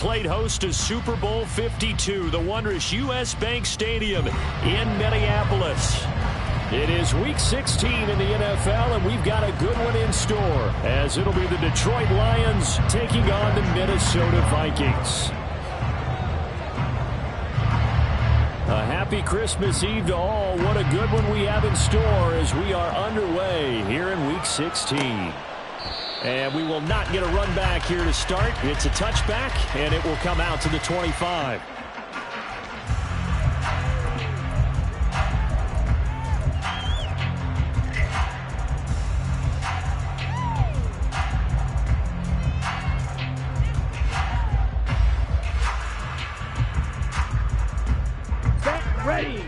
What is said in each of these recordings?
Played host to Super Bowl 52, the wondrous U.S. Bank Stadium in Minneapolis. It is Week 16 in the NFL, and we've got a good one in store, as it'll be the Detroit Lions taking on the Minnesota Vikings. A happy Christmas Eve to all. What a good one we have in store as we are underway here in Week 16. And we will not get a run back here to start. It's a touchback, and it will come out to the 25. Set, ready.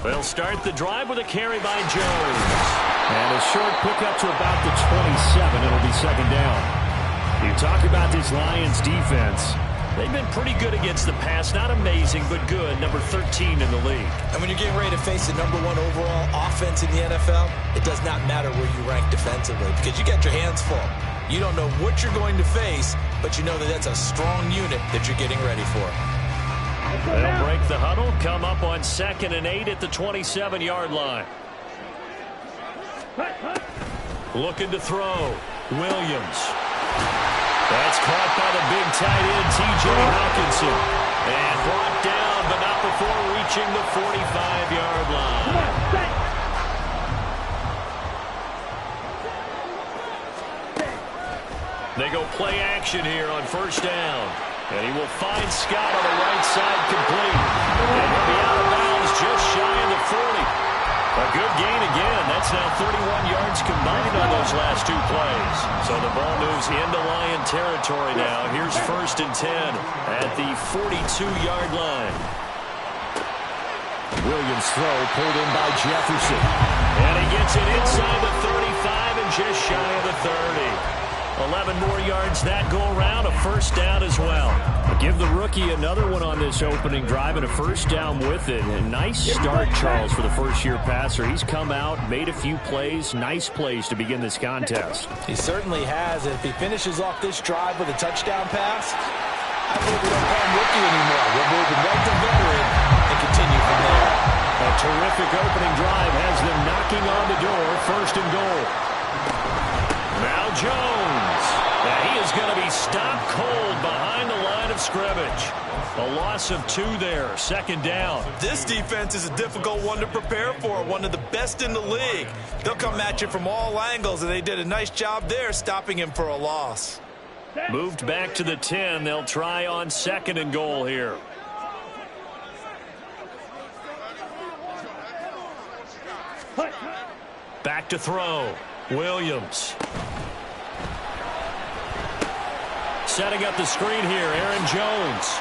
They'll start the drive with a carry by Jones. And a short pickup to about the 27. It'll be second down. You talk about this Lions defense. They've been pretty good against the pass. Not amazing, but good. Number 13 in the league. And when you're getting ready to face the number 1 overall offense in the NFL, it does not matter where you rank defensively because you got your hands full. You don't know what you're going to face, but you know that that's a strong unit that you're getting ready for. They'll break the huddle, come up on 2nd and 8 at the 27-yard line. Looking to throw. Williams. That's caught by the big tight end, T.J. Hawkinson. And brought down, but not before reaching the 45-yard line. They go play action here on first down. And he will find Scott on the right side complete. And he'll be out of bounds just shy of the 40. A good gain again. That's now 31 yards combined on those last 2 plays. So the ball moves into Lion territory now. Here's 1st and 10 at the 42-yard line. Williams' throw pulled in by Jefferson. And he gets it inside the 35 and just shy of the 30. 11 more yards that go around, a first down as well. Give the rookie another one on this opening drive and a first down with it. A nice start, Charles, for the first-year passer. He's come out, made a few plays, nice plays to begin this contest. He certainly has. If he finishes off this drive with a touchdown pass, I believe we don't call him rookie anymore. We'll move him right to veteran and continue from there. A terrific opening drive has them knocking on the door, 1st and goal. Now Jones. Now he is going to be stopped cold behind the line of scrimmage. A loss of 2 there, 2nd down. This defense is a difficult one to prepare for, one of the best in the league. They'll come at you from all angles, and they did a nice job there stopping him for a loss. Moved back to the 10. They'll try on 2nd and goal here. Back to throw. Williams. Setting up the screen here, Aaron Jones.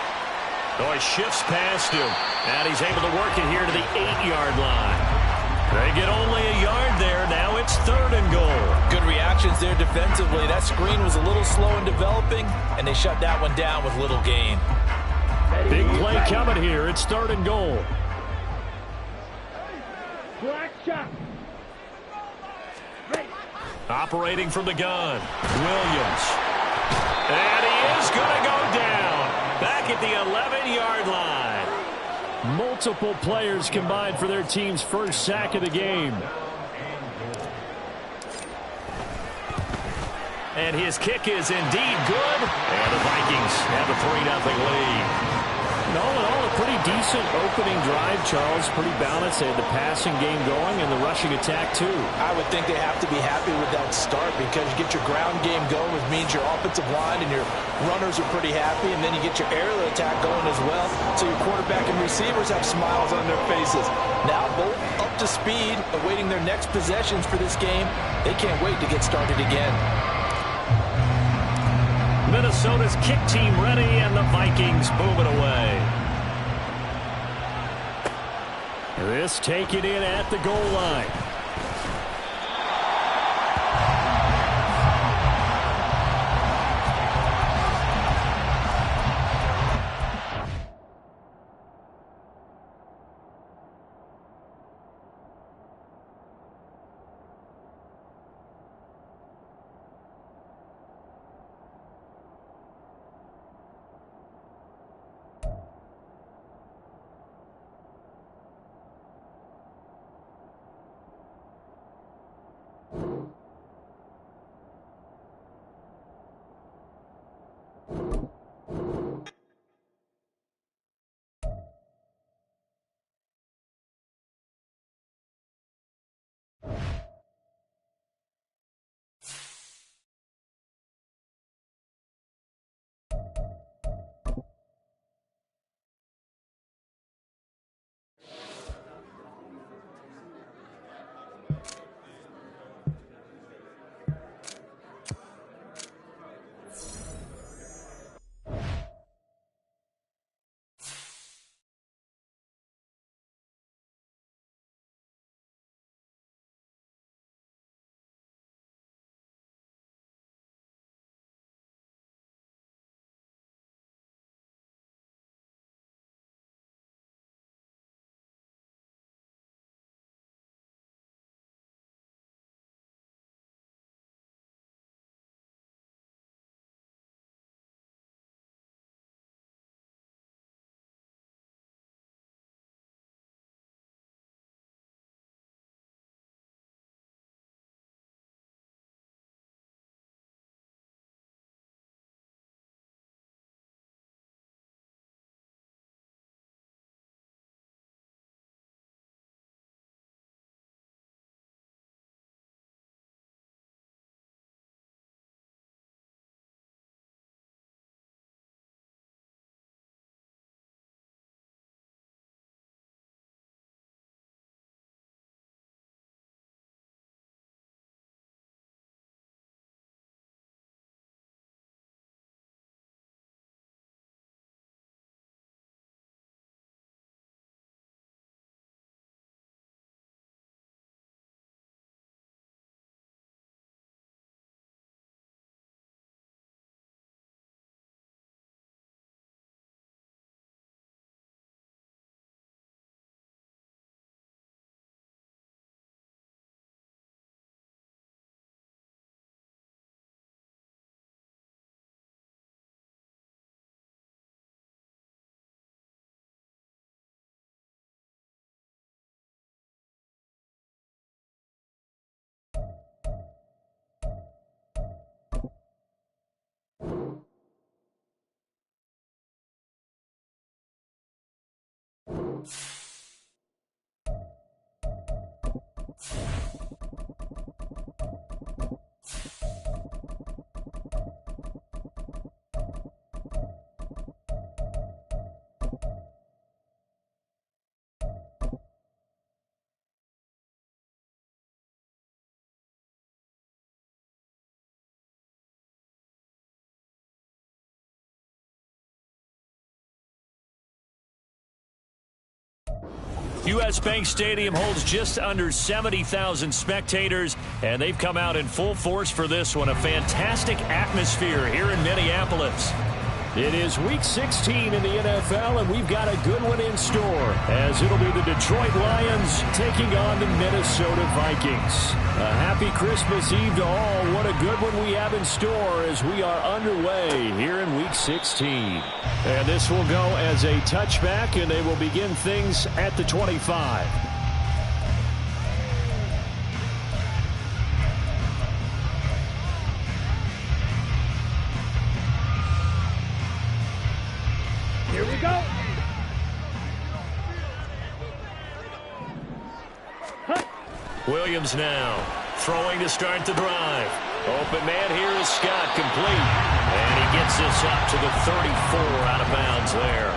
Oh, he shifts past him. And he's able to work it here to the 8-yard line. They get only a yard there. Now it's 3rd and goal. Good reactions there defensively. That screen was a little slow in developing, and they shut that one down with little gain. Big play coming here. It's 3rd and goal. Black shot. Operating from the gun, Williams. And he is going to go down. Back at the 11-yard line. Multiple players combined for their team's first sack of the game. And his kick is indeed good. And the Vikings have a 3-0 lead. All in all, a pretty decent opening drive, Charles. Pretty balanced. They had the passing game going and the rushing attack, too. I would think they have to be happy with that start because you get your ground game going, which means your offensive line and your runners are pretty happy, and then you get your aerial attack going as well. So your quarterback and receivers have smiles on their faces. Now both up to speed, awaiting their next possessions for this game. They can't wait to get started again. Minnesota's kick team ready, and the Vikings moving away. This taken in at the goal line. U.S. Bank Stadium holds just under 70,000 spectators, and they've come out in full force for this one. A fantastic atmosphere here in Minneapolis. It is Week 16 in the NFL, and we've got a good one in store, as it'll be the Detroit Lions taking on the Minnesota Vikings. A happy Christmas Eve to all. What a good one we have in store as we are underway here in Week 16. And this will go as a touchback, and they will begin things at the 25. Here we go. Williams now throwing to start the drive. Open man here is Scott, complete. And he gets this up to the 34, out of bounds there.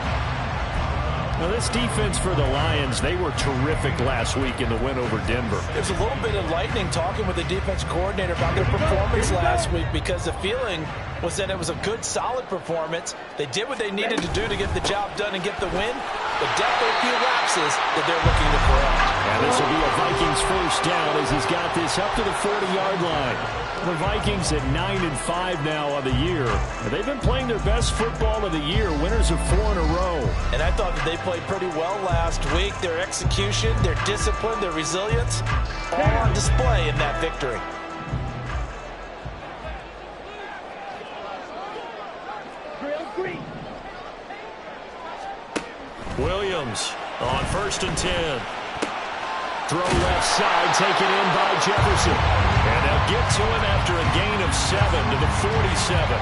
Now, this defense for the Lions, they were terrific last week in the win over Denver. There's a little bit of lightning talking with the defense coordinator about their performance last week, because the feeling was that it was a good, solid performance. They did what they needed to do to get the job done and get the win, but definitely a few lapses that they're looking to correct. And this will be a Vikings first down as he's got this up to the 40-yard line. The Vikings at 9-5 now on the year. And they've been playing their best football of the year, winners of 4 in a row. And I thought that they played pretty well last week. Their execution, their discipline, their resilience, all on display in that victory. Williams on 1st and 10. Throw left side, taken in by Jefferson. And they'll get to him after a gain of 7 to the 47.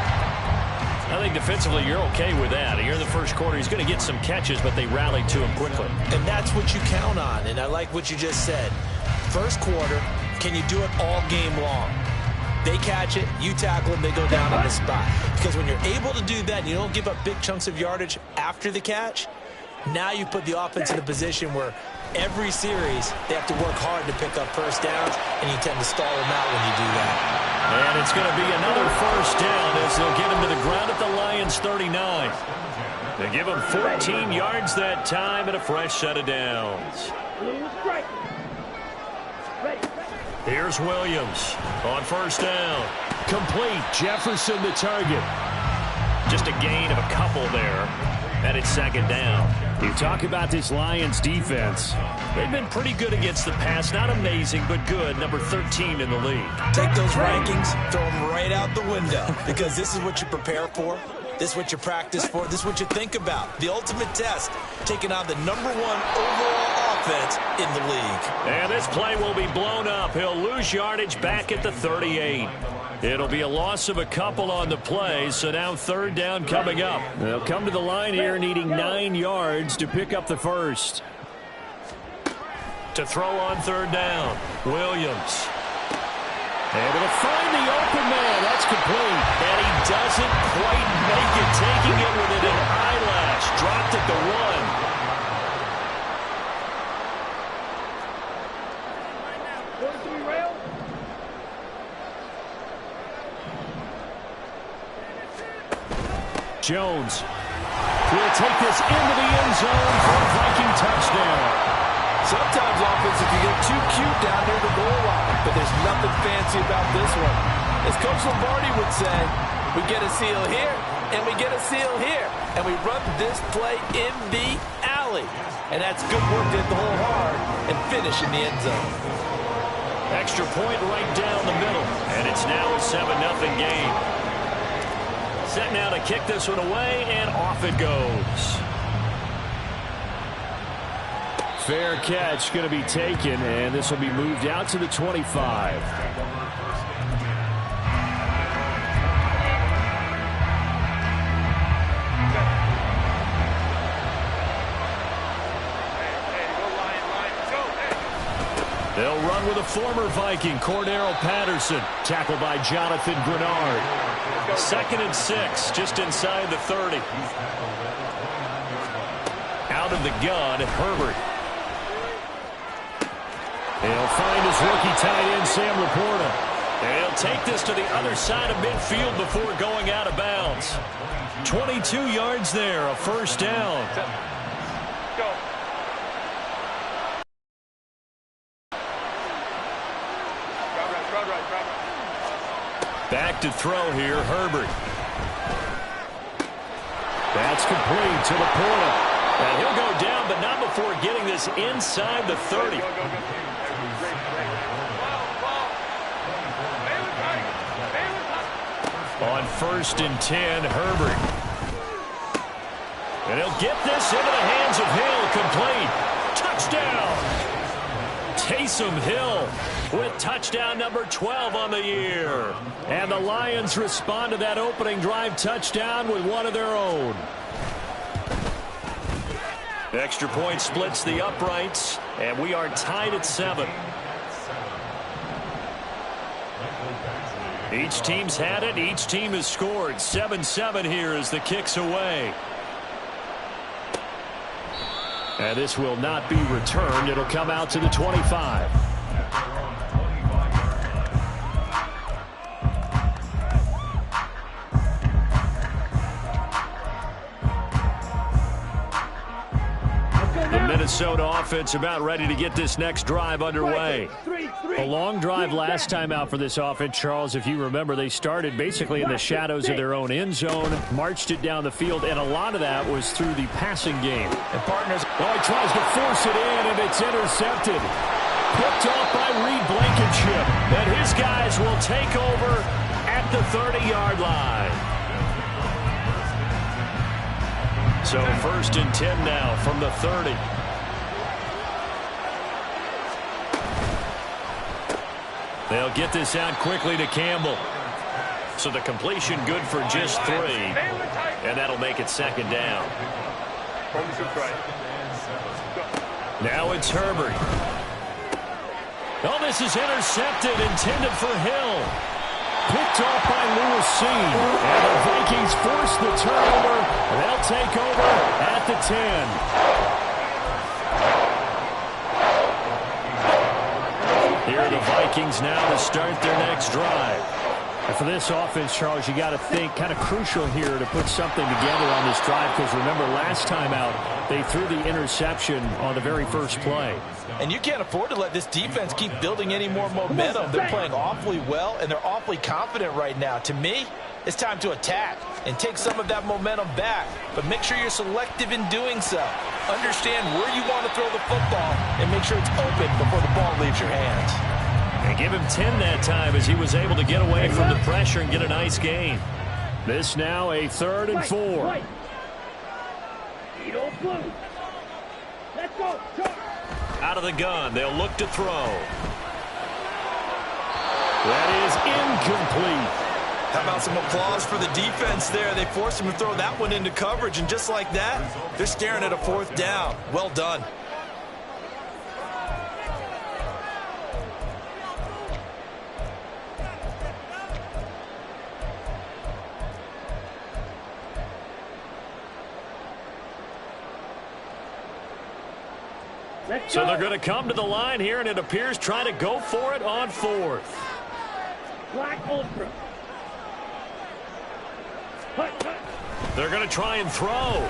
I think defensively you're okay with that. Here in the first quarter, he's going to get some catches, but they rallied to him quickly. And that's what you count on, and I like what you just said. first quarter, can you do it all game long? They catch it, you tackle them, they go down on the spot. Because when you're able to do that and you don't give up big chunks of yardage after the catch, now you put the offense in a position where every series they have to work hard to pick up first downs, and you tend to stall them out when you do that. And it's going to be another first down as they'll get him to the ground at the Lions' 39. They give him 14 yards that time and a fresh set of downs. Here's Williams on first down. Complete. Jefferson the target. Just a gain of a couple there. And it's second down. You talk about this Lions defense. They've been pretty good against the pass. Not amazing, but good. Number 13 in the league. Take those rankings, throw them right out the window. Because this is what you prepare for. This is what you practice for. This is what you think about. The ultimate test, taking on the #1 overall offense in the league. And this play will be blown up. He'll lose yardage back at the 38. It'll be a loss of a couple on the play, so now third down coming up. They'll come to the line here needing 9 yards to pick up the first. To throw on third down, Williams. And it'll find the open man. That's complete. And he doesn't quite make it, taking it with an eyelash. Dropped at the 1. Jones will take this into the end zone for a Viking touchdown. Sometimes offenses can get too cute down near the goal line, but there's nothing fancy about this one. As Coach Lombardi would say, we get a seal here, and we get a seal here, and we run this play in the alley. And that's good work to hit the hole hard and finish in the end zone. Extra point right down the middle, and it's now a 7-0 game. Set now to kick this one away, and off it goes. Fair catch going to be taken, and this will be moved out to the 25. They'll run with a former Viking, Cordero Patterson, tackled by Jonathan Grenard. 2nd and 6, just inside the 30. Out of the gun, Herbert. He'll find his rookie tight end, Sam Laporta. And he'll take this to the other side of midfield before going out of bounds. 22 yards there, a first down. Go. Back to throw here, Herbert. That's complete to Laporta. And he'll go down, but not before getting this inside the 30. On 1st and 10, Herbert. And he'll get this into the hands of Hill, complete. Touchdown! Taysom Hill with touchdown number 12 on the year. And the Lions respond to that opening drive touchdown with one of their own. The extra point splits the uprights, and we are tied at 7. Each team's had it. Each team has scored. 7-7 here as the kick's away. And this will not be returned. It'll come out to the 25. The Minnesota offense about ready to get this next drive underway. A long drive last time out for this offense, Charles. If you remember, they started basically in the shadows of their own end zone, marched it down the field, and a lot of that was through the passing game. And partners, oh, he tries to force it in, and it's intercepted. Picked off by Reed Blankenship. And his guys will take over at the 30-yard line. So 1st and 10 now from the 30. They'll get this out quickly to Campbell. So the completion good for just 3. And that'll make it 2nd down. Now it's Herbert. Oh, this is intercepted, intended for Hill. Picked off by Lewis C. And the Vikings force the turnover. They'll take over at the 10. Here are the Vikings now to start their next drive. And for this offense, Charles, you got to think kind of crucial here to put something together on this drive, because remember last time out they threw the interception on the very first play. And you can't afford to let this defense keep building any more momentum. They're playing awfully well, and they're awfully confident right now. To me, it's time to attack and take some of that momentum back. But make sure you're selective in doing so. Understand where you want to throw the football and make sure it's open before the ball leaves your hands. And give him 10 that time as he was able to get away from the pressure and get a nice gain. This now a 3rd and 4. Let's go. Out of the gun, they'll look to throw. That is incomplete. How about some applause for the defense there? They forced him to throw that one into coverage, and just like that, they're staring at a 4th down. Well done. So they're going to come to the line here, and it appears trying to go for it on 4th. Black Ultra. They're going to try and throw.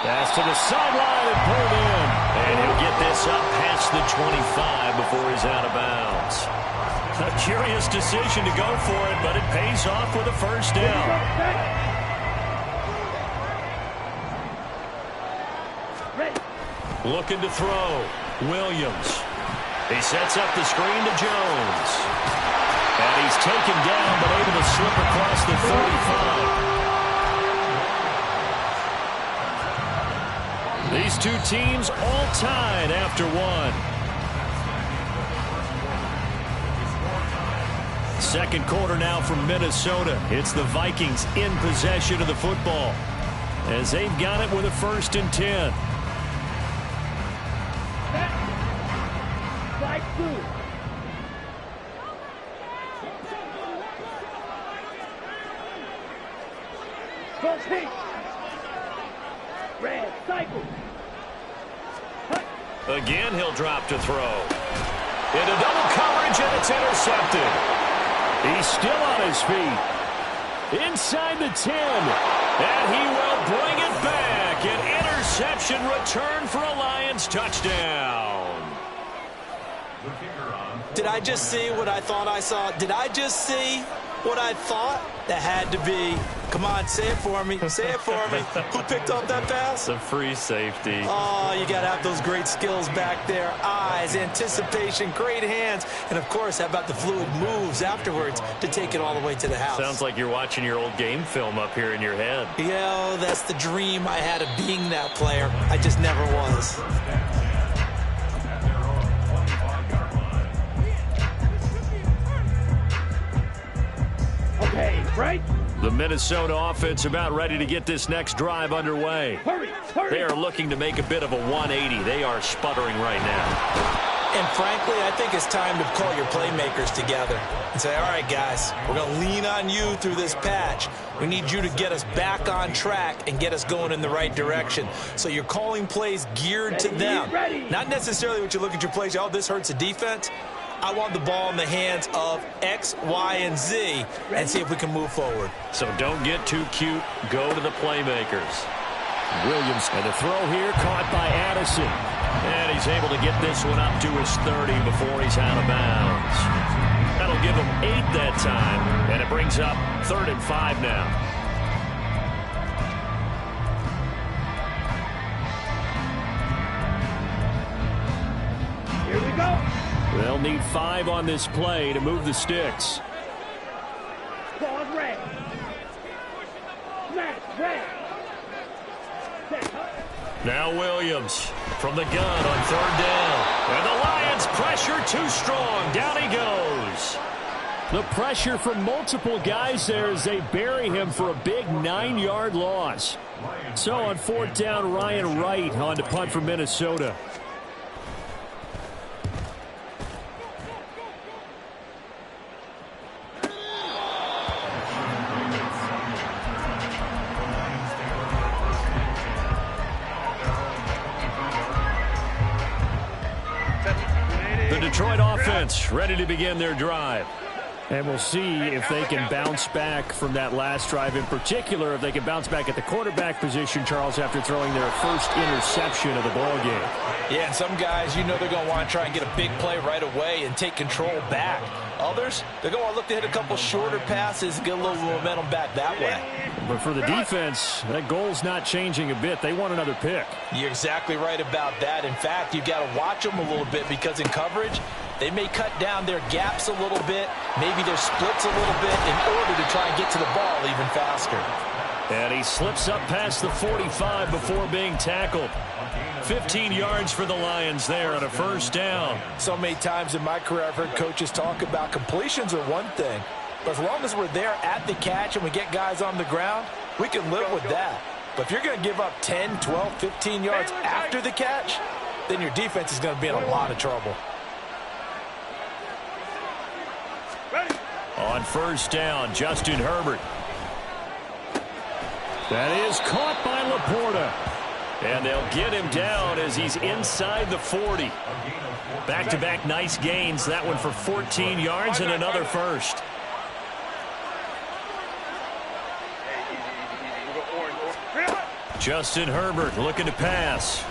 Pass to the sideline and pulled in. And he'll get this up past the 25 before he's out of bounds. A curious decision to go for it, but it pays off with a 1st down. Looking to throw. Williams. He sets up the screen to Jones. And he's taken down, but able to slip across the 35. These two teams all tied after one. Second quarter now from Minnesota. It's the Vikings in possession of the football as they've got it with a 1st and 10. Again, he'll drop to throw. Into double coverage, and it's intercepted. He's still on his feet. Inside the 10. And he will bring it back. An interception return for a Lions touchdown. Did I just see what I thought I saw? Did I just see what I thought? That had to be. Come on, say it for me. Say it for me. Who picked up that pass? It's a free safety. Oh, you got to have those great skills back there. Eyes, anticipation, great hands. And, of course, how about the fluid moves afterwards to take it all the way to the house? Sounds like you're watching your old game film up here in your head. Yeah, that's the dream I had of being that player. I just never was. Okay, right? The Minnesota offense about ready to get this next drive underway. Hurry. They are looking to make a bit of a 180. They are sputtering right now. And frankly, I think it's time to call your playmakers together and say, all right, guys, we're going to lean on you through this patch. We need you to get us back on track and get us going in the right direction. So you're calling plays geared to them. Not necessarily what you look at your plays, oh, this hurts the defense. I want the ball in the hands of X, Y, and Z and see if we can move forward. So don't get too cute. Go to the playmakers. Williams, and the throw here caught by Addison. And he's able to get this one up to his 30 before he's out of bounds. That'll give him 8 that time, and it brings up 3rd and 5 now. Here we go. They'll need 5 on this play to move the sticks. Pause, red. Smash, red. Now Williams from the gun on 3rd down. And the Lions pressure too strong. Down he goes. The pressure from multiple guys there as they bury him for a big 9-yard loss. So on 4th down, Ryan Wright on to punt for Minnesota. Detroit offense ready to begin their drive. And we'll see if they can bounce back from that last drive. In particular, if they can bounce back at the quarterback position, Charles, after throwing their first interception of the ball game. Yeah, and some guys, you know they're going to want to try and get a big play right away and take control back. Others, they're going to want to look to hit a couple shorter passes and get a little momentum back that way. But for the defense, that goal's not changing a bit. They want another pick. You're exactly right about that. In fact, you've got to watch them a little bit because in coverage, they may cut down their gaps a little bit, maybe their splits a little bit in order to try and get to the ball even faster. And he slips up past the 45 before being tackled. 15 yards for the Lions there on a first down. So many times in my career I've heard coaches talk about completions are one thing, but as long as we're there at the catch and we get guys on the ground, we can live with that. But if you're going to give up 10, 12, 15 yards after the catch, then your defense is going to be in a lot of trouble. On first down, Justin Herbert. That is caught by Laporta. And they'll get him down as he's inside the 40. Back-to-back nice gains. That one for 14 yards and another first. Justin Herbert looking to pass.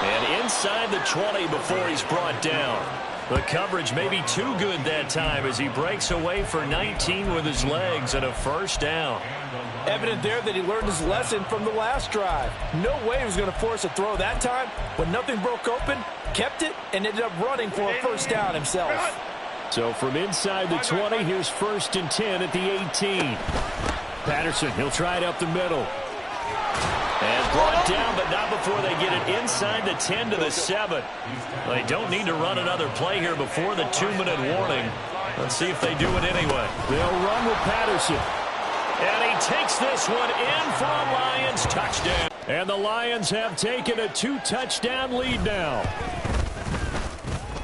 And inside the 20 before he's brought down. The coverage may be too good that time as he breaks away for 19 with his legs and a first down. Evident there that he learned his lesson from the last drive. No way he was going to force a throw that time. When nothing broke open, kept it, and ended up running for a first down himself. So from inside the 20, here's first and 10 at the 18. Patterson, he'll try it up the middle. And brought down, but not before they get it inside the 10 to the 7. They don't need to run another play here before the 2-minute warning. Let's see if they do it anyway. They'll run with Patterson. And he takes this one in for a Lions touchdown. And the Lions have taken a 2-touchdown lead now.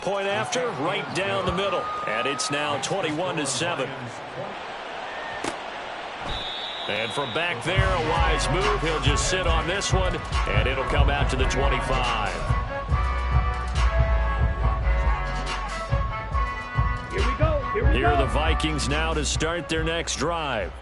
Point after, right down the middle. And it's now 21-7. And from back there, a wise move. He'll just sit on this one, and it'll come out to the 25. Here we go. Here are the Vikings now to start their next drive.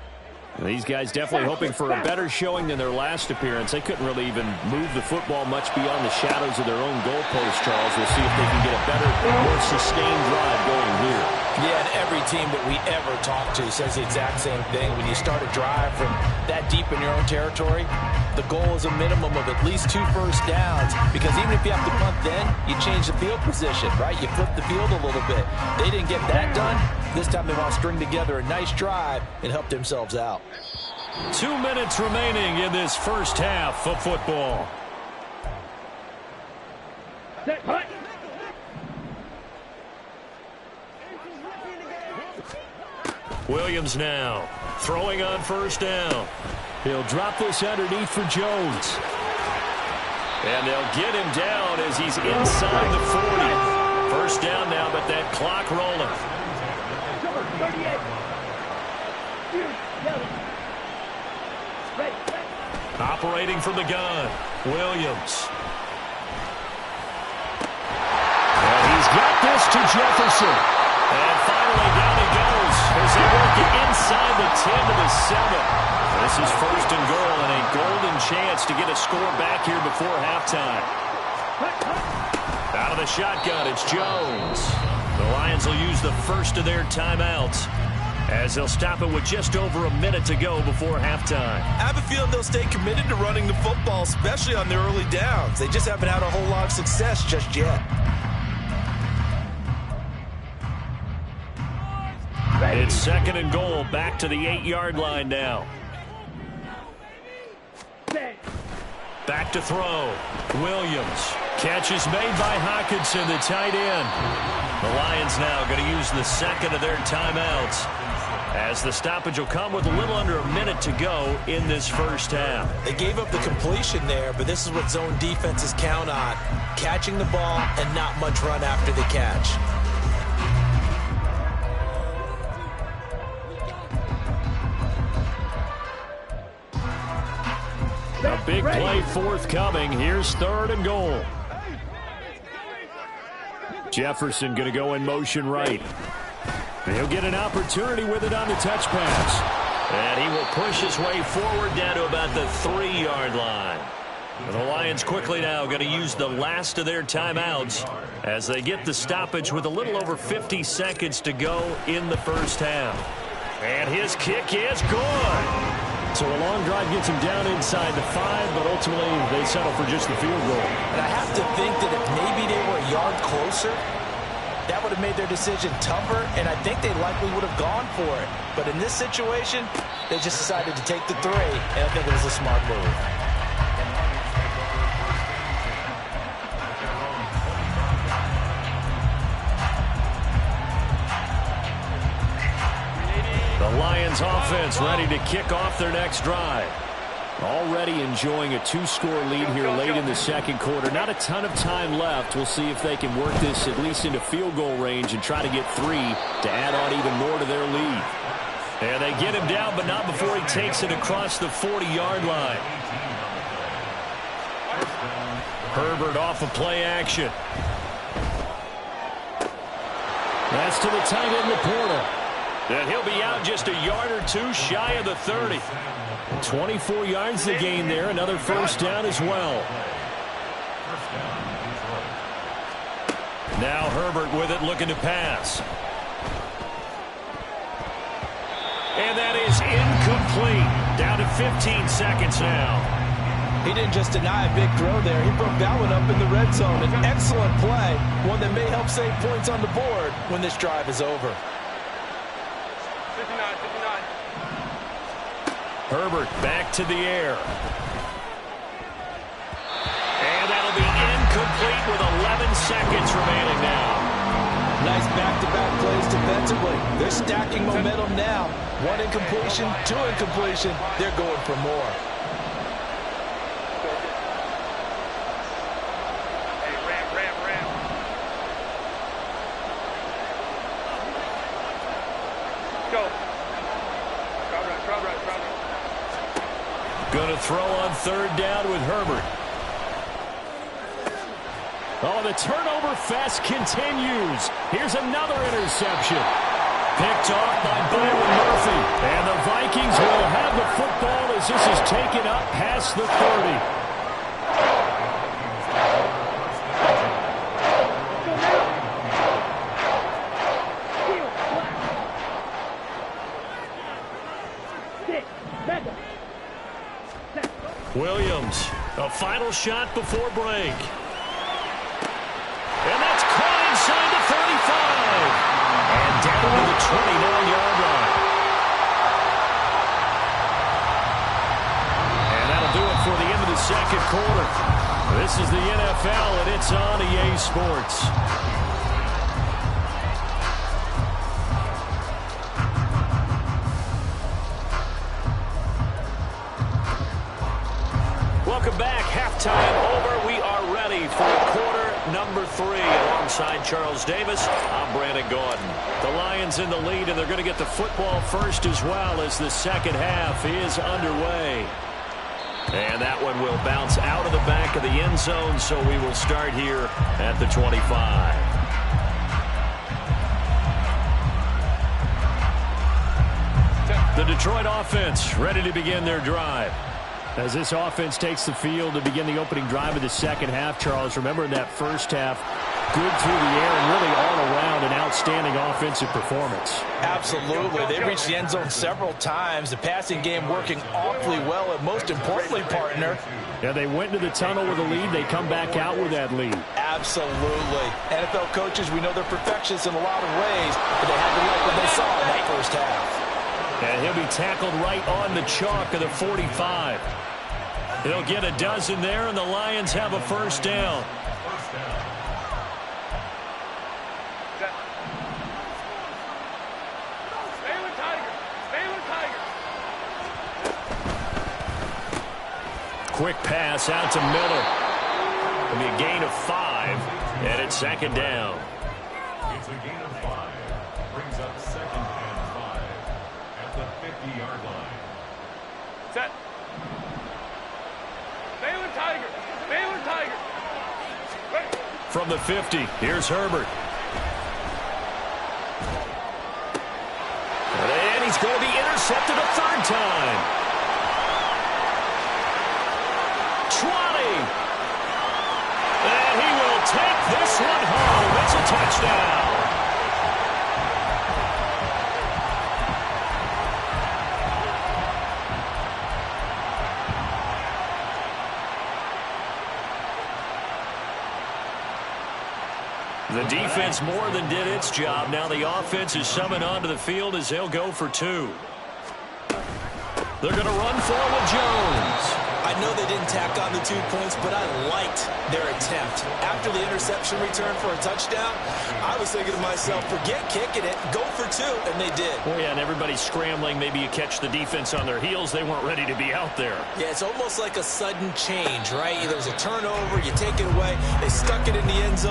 These guys definitely hoping for a better showing than their last appearance. They couldn't really even move the football much beyond the shadows of their own goalpost, Charles. We'll see if they can get a better, more sustained drive going here. Yeah, and every team that we ever talk to says the exact same thing. When you start a drive from that deep in your own territory, the goal is a minimum of at least 2 first downs, because even if you have to punt then, you change the field position, right? You flip the field a little bit. They didn't get that done. This time they want to string together a nice drive and help themselves out. 2 minutes remaining in this first half of football. Set, hut. Williams now throwing on first down. He'll drop this underneath for Jones. And they'll get him down as he's inside the 40. First down now, but that clock rolling. 38. Operating from the gun, Williams. And he's got this to Jefferson. And finally down he goes as they work it inside the 10 to the 7. This is first and goal and a golden chance to get a score back here before halftime. Out of the shotgun, it's Jones. The Lions will use the first of their timeouts as they'll stop it with just over a minute to go before halftime. I have a feeling they'll stay committed to running the football, especially on their early downs. They just haven't had a whole lot of success just yet. It's second and goal, back to the 8-yard line now. Back to throw. Williams. Catch is made by Hockenson, the tight end. The Lions now going to use the second of their timeouts as the stoppage will come with a little under a minute to go in this first half. They gave up the completion there, but this is what zone defenses count on. Catching the ball and not much run after the catch. A Big play forthcoming. Here's 3rd and goal. Jefferson going to go in motion right. He'll get an opportunity with it on the touch pass. And he will push his way forward down to about the 3-yard line. The Lions quickly now going to use the last of their timeouts as they get the stoppage with a little over 50 seconds to go in the first half. And his kick is good. So a long drive gets him down inside the 5, but ultimately they settle for just the field goal. And I have to think that if maybe they were a yard closer, that would have made their decision tougher, and I think they likely would have gone for it. But in this situation, they just decided to take the 3, and I think it was a smart move. The Lions offense ready to kick off their next drive. Already enjoying a 2-score lead here late in the second quarter. Not a ton of time left. We'll see if they can work this at least into field goal range and try to get 3 to add on even more to their lead. And they get him down, but not before he takes it across the 40-yard line. Herbert off of play action. That's to the tight end, Laporta. And he'll be out just a yard or 2 shy of the 30. 24 yards to gain there. Another first down as well. Now Herbert with it, looking to pass. And that is incomplete. Down to 15 seconds now. He didn't just deny a big throw there. He broke that one up in the red zone. An excellent play. One that may help save points on the board when this drive is over. Herbert back to the air. And that'll be incomplete with 11 seconds remaining now. Nice back-to-back plays defensively. They're stacking momentum now. 1 incompletion, 2 incompletion. They're going for more. Going to throw on 3rd down with Herbert. Oh, the turnover fest continues. Here's another interception. Picked off by Byron Murphy. And the Vikings will have the football as this is taken up past the 30. Williams, a final shot before break. And that's caught inside the 35. And down to the 29-yard line. And that'll do it for the end of the second quarter. This is the NFL, and it's on EA Sports. Welcome back. Halftime over. We are ready for quarter number 3. Alongside Charles Davis, I'm Brandon Gordon. The Lions in the lead, and they're going to get the football first as well as the second half is underway. And that one will bounce out of the back of the end zone, so we will start here at the 25. The Detroit offense ready to begin their drive. As this offense takes the field to begin the opening drive of the second half, Charles, remember in that first half, good through the air and really all around an outstanding offensive performance. Absolutely. They reached the end zone several times. The passing game working awfully well, and most importantly, partner. Yeah, they went into the tunnel with a lead. They come back out with that lead. Absolutely. NFL coaches, we know they're perfectionists in a lot of ways, but they had to like what they saw in that first half. And he'll be tackled right on the chalk of the 45. He'll get a dozen there, and the Lions have a first down. Quick pass out to Miller. It'll be a gain of 5, and it's second down. It's a gain of 5. Brings up 2nd and 5 at the 50-yard line. Set. from the 50. Here's Herbert. And he's going to be intercepted a third time. 20. And he will take this one home. It's a touchdown. The defense more than did its job. Now the offense is summoned onto the field as they'll go for 2. They're going to run for it with Jones. I know they didn't tack on the 2 points, but I liked their attempt. After the interception return for a touchdown, I was thinking to myself, forget kicking it, go for 2, and they did. Oh, yeah, and everybody's scrambling. Maybe you catch the defense on their heels. They weren't ready to be out there. Yeah, it's almost like a sudden change, right? There's a turnover, you take it away. They stuck it in the end zone.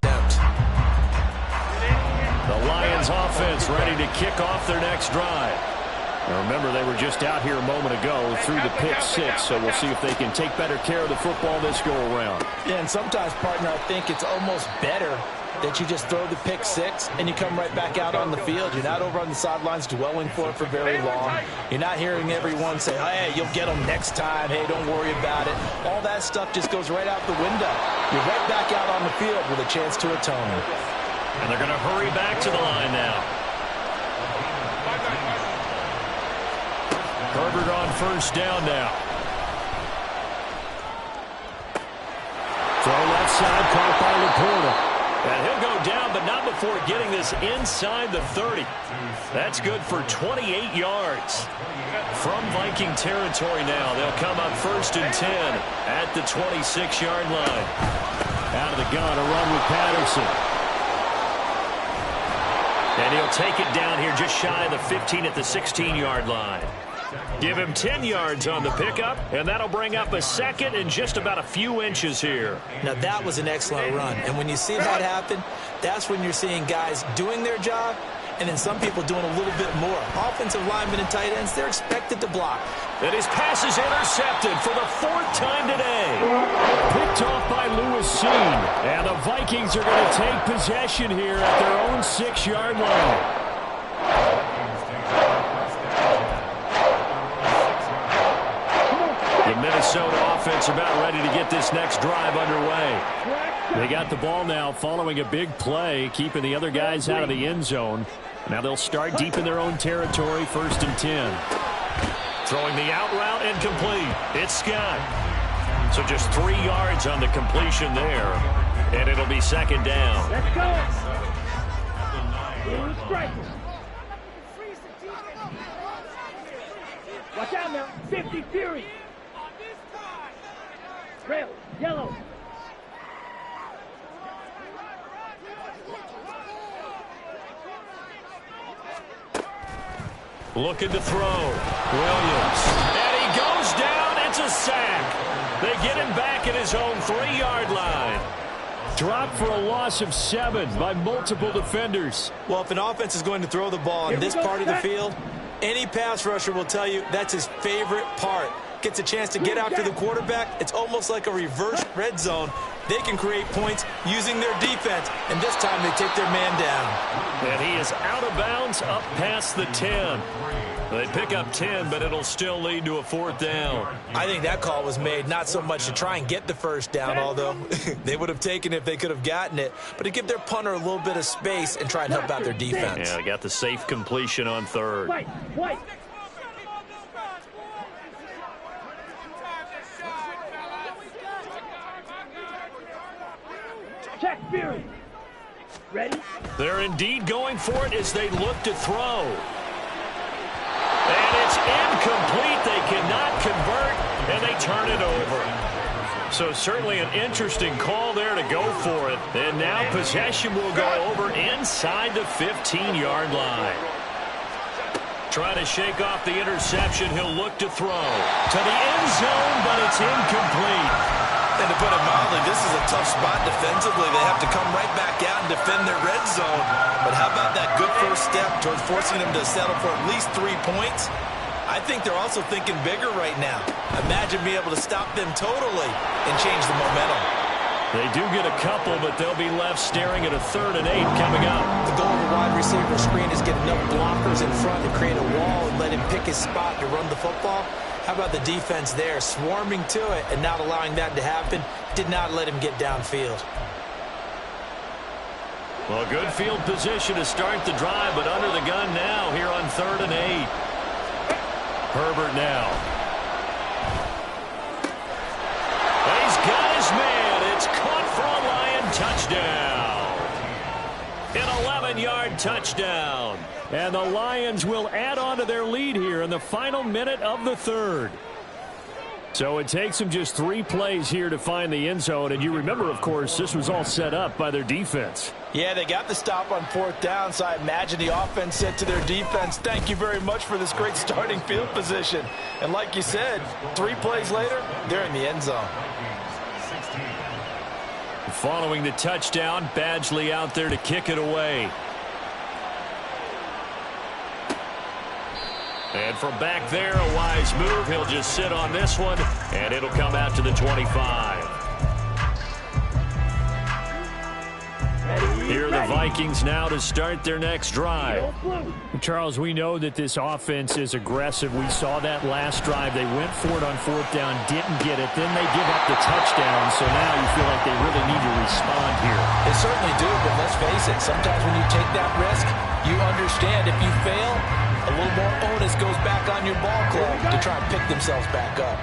The Lions offense ready to kick off their next drive. Now remember, they were just out here a moment ago through the pick 6, so we'll see if they can take better care of the football this go-around. Yeah, and sometimes, partner, I think it's almost better that you just throw the pick 6 and you come right back out on the field. You're not over on the sidelines dwelling for it for very long. You're not hearing everyone say, hey, you'll get them next time. Hey, don't worry about it. All that stuff just goes right out the window. You're right back out on the field with a chance to atone. And they're going to hurry back to the line now. Herbert on first down now. Throw left side, caught by Laporta. And he'll go down, but not before getting this inside the 30. That's good for 28 yards. From Viking territory now, they'll come up first and 10 at the 26-yard line. Out of the gun, a run with Patterson. And he'll take it down here just shy of the 15 at the 16-yard line. Give him 10 yards on the pickup, and that'll bring up a second and just about a few inches here. Now, that was an excellent run. And when you see that happen, that's when you're seeing guys doing their job and then some people doing a little bit more. Offensive linemen and tight ends, they're expected to block. And his pass is intercepted for the 4th time today. Picked off by Lewis Seen. And the Vikings are going to take possession here at their own 6-yard line. The Minnesota offense about ready to get this next drive underway. They got the ball now following a big play, keeping the other guys out of the end zone. Now they'll start deep in their own territory, 1st and 10. Throwing the out route and complete. It's Scott. So just 3 yards on the completion there. And it'll be 2nd down. Let's go. Strikers. Watch out now. 50 Fury. Rell, yellow. Looking to throw. Williams. And he goes down. It's a sack. They get him back at his own 3-yard line. Dropped for a loss of 7 by multiple defenders. Well, if an offense is going to throw the ball on this part of the field, any pass rusher will tell you that's his favorite part. Gets a chance to get after the quarterback. It's almost like a reverse red zone. They can create points using their defense, and this time they take their man down. And he is out of bounds up past the 10. They pick up 10, but it'll still lead to a 4th down. I think that call was made not so much to try and get the 1st down, although they would have taken it if they could have gotten it, but to give their punter a little bit of space and try and help out their defense. Yeah, they got the safe completion on 3rd. White. Check Fury. Ready? They're indeed going for it as they look to throw. And it's incomplete. They cannot convert, and they turn it over. So certainly an interesting call there to go for it. And now possession will go over inside the 15-yard line. Trying to shake off the interception. He'll look to throw to the end zone, but it's incomplete. And to put it mildly, this is a tough spot defensively. They have to come right back out and defend their red zone. But how about that good first step towards forcing them to settle for at least 3 points? I think they're also thinking bigger right now. Imagine being able to stop them totally and change the momentum. They do get a couple, but they'll be left staring at a 3rd and 8 coming up. The goal of a wide receiver screen is get enough blockers in front to create a wall and let him pick his spot to run the football. How about the defense there, swarming to it and not allowing that to happen? Did not let him get downfield. Well, good field position to start the drive, but under the gun now here on 3rd and 8. Herbert now. He's got his man. It's caught for a Lion touchdown. An 11-yard touchdown. And the Lions will add on to their lead here in the final minute of the 3rd. So it takes them just 3 plays here to find the end zone. And you remember, of course, this was all set up by their defense. Yeah, they got the stop on 4th down, so I imagine the offense said to their defense, thank you very much for this great starting field position. And like you said, 3 plays later, they're in the end zone. Following the touchdown, Badgley out there to kick it away. And from back there, a wise move. He'll just sit on this one, and it'll come out to the 25. Here are the Vikings now to start their next drive. Charles, we know that this offense is aggressive. We saw that last drive. They went for it on 4th down, didn't get it. Then they give up the touchdown, so now you feel like they really need to respond here. They certainly do, but let's face it, sometimes when you take that risk, you understand if you fail, a little more onus goes back on your ball club to try and pick themselves back up.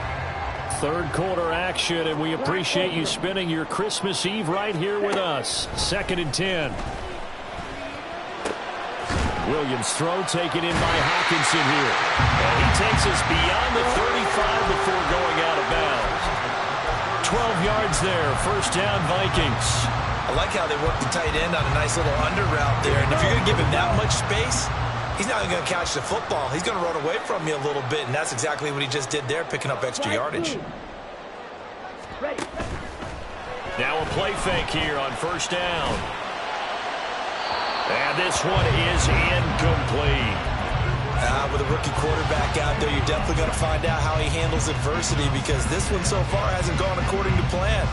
3rd quarter action, and we appreciate you spending your Christmas Eve right here with us. 2nd and 10. Williams' throw taken in by Hawkinson here. And he takes us beyond the 35 before going out of bounds. 12 yards there, 1st down Vikings. I like how they work the tight end on a nice little under route there. And if you're going to give him that much space, he's not even going to catch the football. He's going to run away from you a little bit, and that's exactly what he just did there, picking up extra yardage. Now a play fake here on 1st down. And this one is incomplete. With a rookie quarterback out there, you're definitely going to find out how he handles adversity, because this one so far hasn't gone according to plan.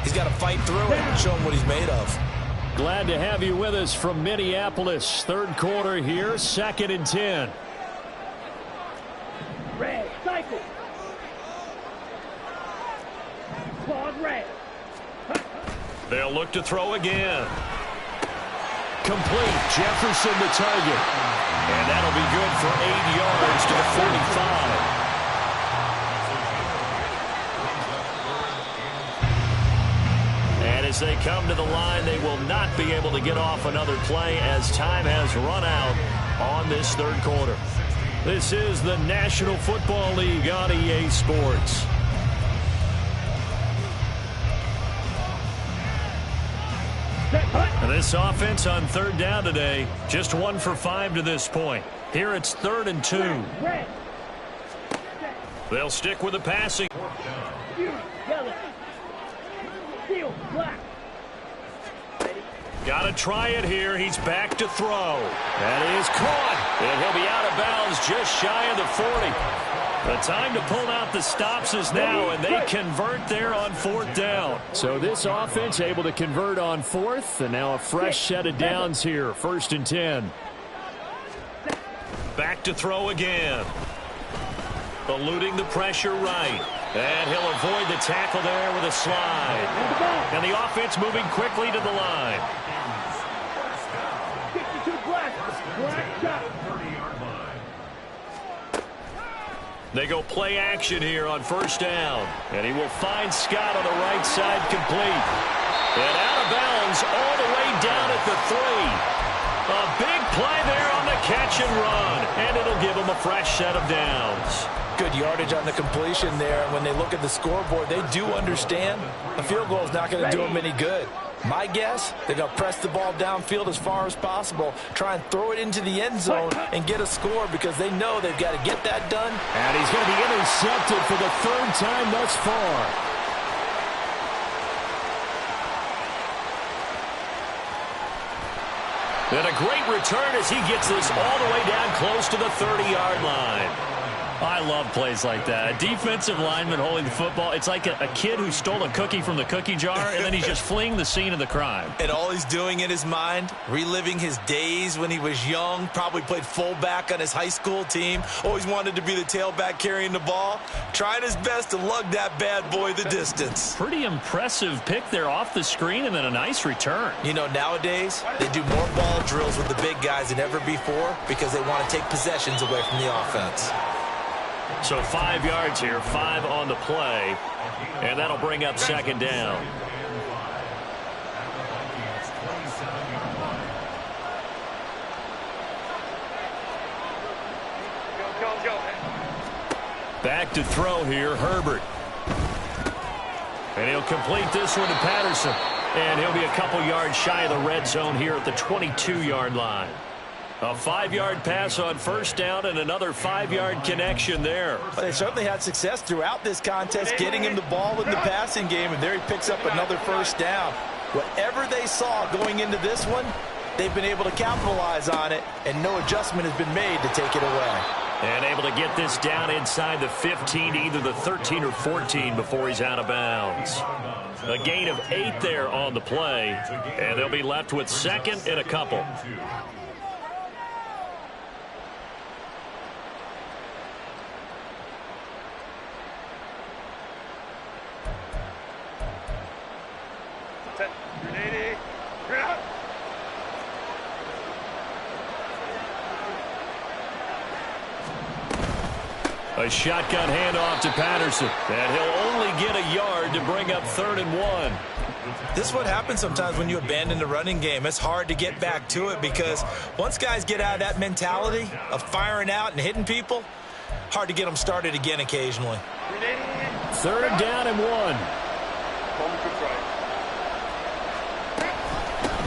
He's got to fight through it and show him what he's made of. Glad to have you with us from Minneapolis. 3rd quarter here, 2nd and 10. Red, cycle. Claude Red. They'll look to throw again. Complete. Jefferson the target. And that'll be good for 8 yards to the 45. And as they come to the line, they will not be able to get off another play as time has run out on this 3rd quarter. This is the National Football League on EA Sports. And this offense on 3rd down today, just 1 for 5 to this point. Here it's 3rd and 2. They'll stick with the passing. Yellow. Steel, black. Got to try it here. He's back to throw. That is caught. And he'll be out of bounds just shy of the 40. The time to pull out the stops is now, and they convert there on 4th down. So this offense able to convert on 4th, and now a fresh set of downs here. 1st and 10. Back to throw again. Eluding the pressure right. And he'll avoid the tackle there with a slide. And the offense moving quickly to the line. 52 black. Black shot. They go play action here on 1st down. And he will find Scott on the right side complete. And out of bounds all the way down at the 3. A big play there on the catch and run. And it'll give him a fresh set of downs. Good yardage on the completion there. And when they look at the scoreboard, they do understand a field goal is not going to do them any good. My guess, they're going to press the ball downfield as far as possible, try and throw it into the end zone and get a score, because they know they've got to get that done. And he's going to be intercepted for the 3rd time thus far. And a great return as he gets this all the way down close to the 30-yard line. I love plays like that. A defensive lineman holding the football. It's like a kid who stole a cookie from the cookie jar, and then he's just fleeing the scene of the crime. And all he's doing in his mind, reliving his days when he was young, probably played fullback on his high school team, always wanted to be the tailback carrying the ball, trying his best to lug that bad boy the distance. Pretty impressive pick there off the screen, and then a nice return. You know, nowadays, they do more ball drills with the big guys than ever before because they want to take possessions away from the offense. So 5 yards here, 5 on the play, and that'll bring up second down. Back to throw here, Herbert. And he'll complete this one to Patterson. And he'll be a couple yards shy of the red zone here at the 22-yard line. A 5-yard pass on first down and another 5-yard connection there. Well, they certainly had success throughout this contest getting him the ball in the passing game, and there he picks up another first down. Whatever they saw going into this one, they've been able to capitalize on it, and no adjustment has been made to take it away. And able to get this down inside the 15, either the 13 or 14 before he's out of bounds. A gain of 8 there on the play, and they'll be left with second and a couple. A shotgun handoff to Patterson, and he'll only get a yard to bring up 3rd and 1. This is what happens sometimes when you abandon the running game. It's hard to get back to it because once guys get out of that mentality of firing out and hitting people, hard to get them started again occasionally. 3rd down and 1.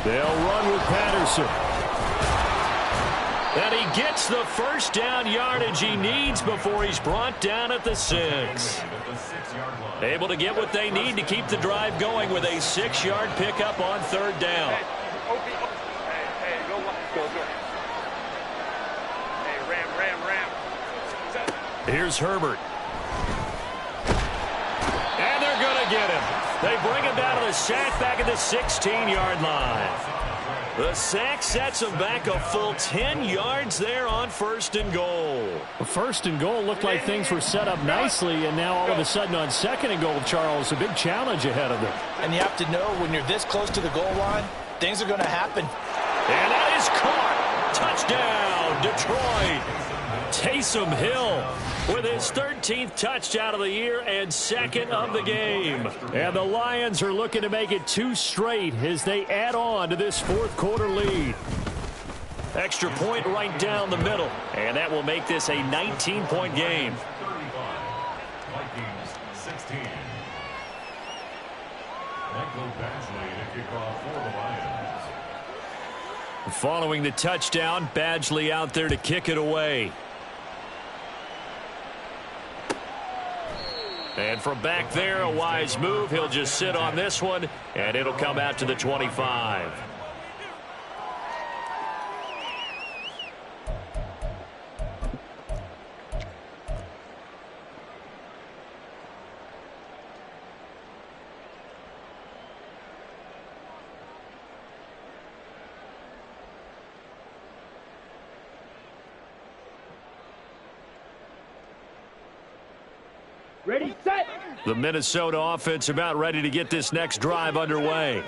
They'll run with Patterson. And he gets the first down yardage he needs before he's brought down at the 6. Able to get what they need to keep the drive going with a 6-yard pickup on 3rd down. Here's Herbert. And they're going to get him. They bring him down to the sack back at the 16-yard line. The sack sets him back a full 10 yards there on 1st and goal. 1st and goal looked like things were set up nicely, and now all of a sudden on 2nd and goal, Charles, a big challenge ahead of them. And you have to know when you're this close to the goal line, things are going to happen. And that is caught. Touchdown, Detroit. Taysom Hill with his 13th touchdown of the year and 2nd of the game. And the Lions are looking to make it 2 straight as they add on to this 4th quarter lead. Extra point right down the middle, and that will make this a 19-point game. Vikings 16. Michael Badgley to kick off for the Lions. Following the touchdown, Badgley out there to kick it away. And from back there, a wise move. He'll just sit on this one, and it'll come out to the 25. Ready, set. The Minnesota offense about ready to get this next drive underway.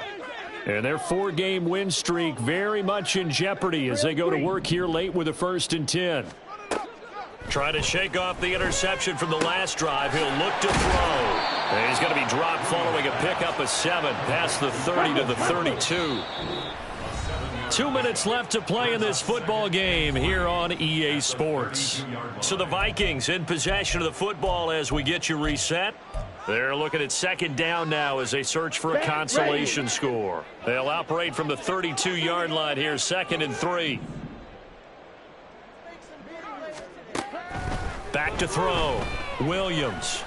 And their 4-game win streak very much in jeopardy as they go to work here late with a 1st and 10. Trying to shake off the interception from the last drive. He'll look to throw. And he's going to be dropped following a pickup of 7 past the 30 to the 32. 2 minutes left to play in this football game here on EA Sports. So the Vikings in possession of the football as we get you reset. They're looking at 2nd down now as they search for a consolation score. They'll operate from the 32-yard line here, 2nd and 3. Back to throw. Williams.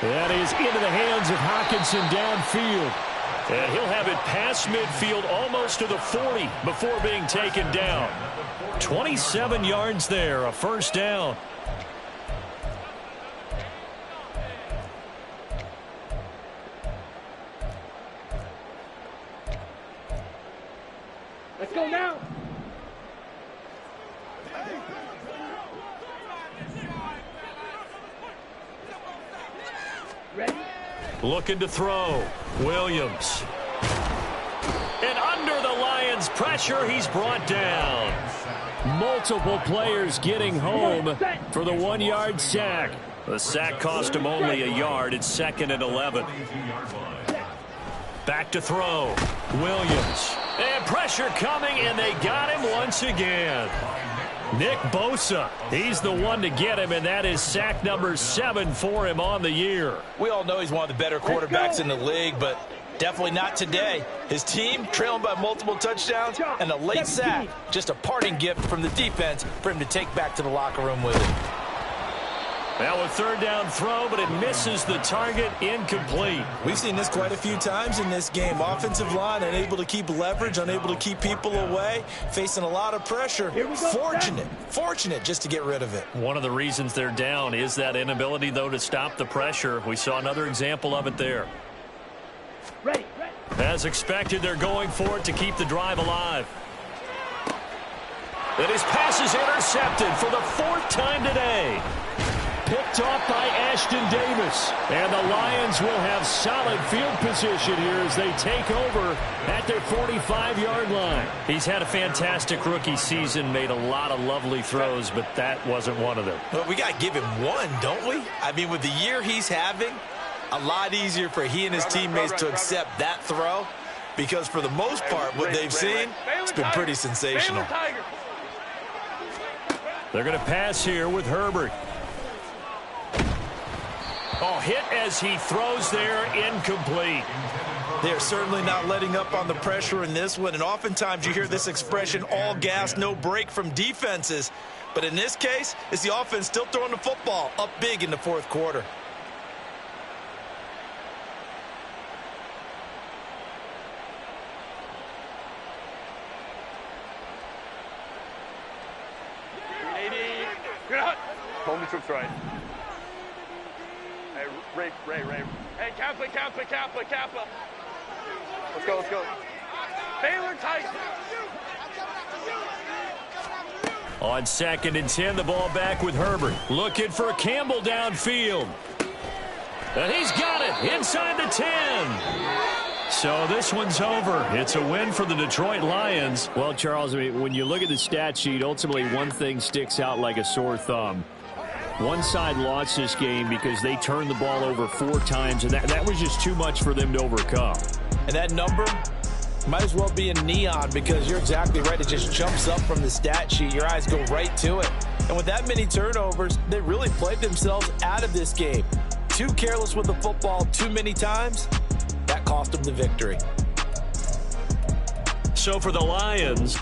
That is into the hands of Hockenson downfield. And he'll have it past midfield almost to the 40 before being taken down. 27 yards there, a first down. Let's go now. Ready? Looking to throw. Williams. And under the Lions' pressure, he's brought down. Multiple players getting home for the 1-yard sack. The sack cost him only a yard. It's 2nd and 11. Back to throw. Williams. And pressure coming, and they got him once again. Nick Bosa, he's the one to get him, and that is sack number 7 for him on the year. We all know he's one of the better quarterbacks in the league, but definitely not today. His team trailing by multiple touchdowns, and a late sack, just a parting gift from the defense for him to take back to the locker room with him. Now a third down throw, but it misses the target, incomplete. We've seen this quite a few times in this game. Offensive line unable to keep leverage, unable to keep people away, facing a lot of pressure. Fortunate just to get rid of it. One of the reasons they're down is that inability, though, to stop the pressure. We saw another example of it there. Ready. As expected, they're going for it to keep the drive alive. And his pass is intercepted for the 4th time today. Picked off by Ashton Davis. And the Lions will have solid field position here as they take over at their 45-yard line. He's had a fantastic rookie season, made a lot of lovely throws, but that wasn't one of them. Well, we got to give him one, don't we? I mean, with the year he's having, a lot easier for he and his teammates to accept that throw, because for the most part, what they've seen, it's been pretty sensational. They're going to pass here with Herbert. Oh, hit as he throws there, incomplete. They're certainly not letting up on the pressure in this one, and oftentimes you hear this expression, all gas, no break from defenses. But in this case, it's the offense still throwing the football up big in the 4th quarter. Home troops right. Hey, Ray. Hey, Kappa. Let's go. Baylor Tyson. On 2nd and 10, the ball back with Herbert. Looking for Campbell downfield. And he's got it inside the 10. So this one's over. It's a win for the Detroit Lions. Well, Charles, I mean, when you look at the stat sheet, ultimately one thing sticks out like a sore thumb. One side lost this game because they turned the ball over 4 times, and that was just too much for them to overcome. And that number might as well be in neon, because you're exactly right. It just jumps up from the stat sheet. Your eyes go right to it. And with that many turnovers, they really played themselves out of this game. Too careless with the football too many times. That cost them the victory. So for the Lions,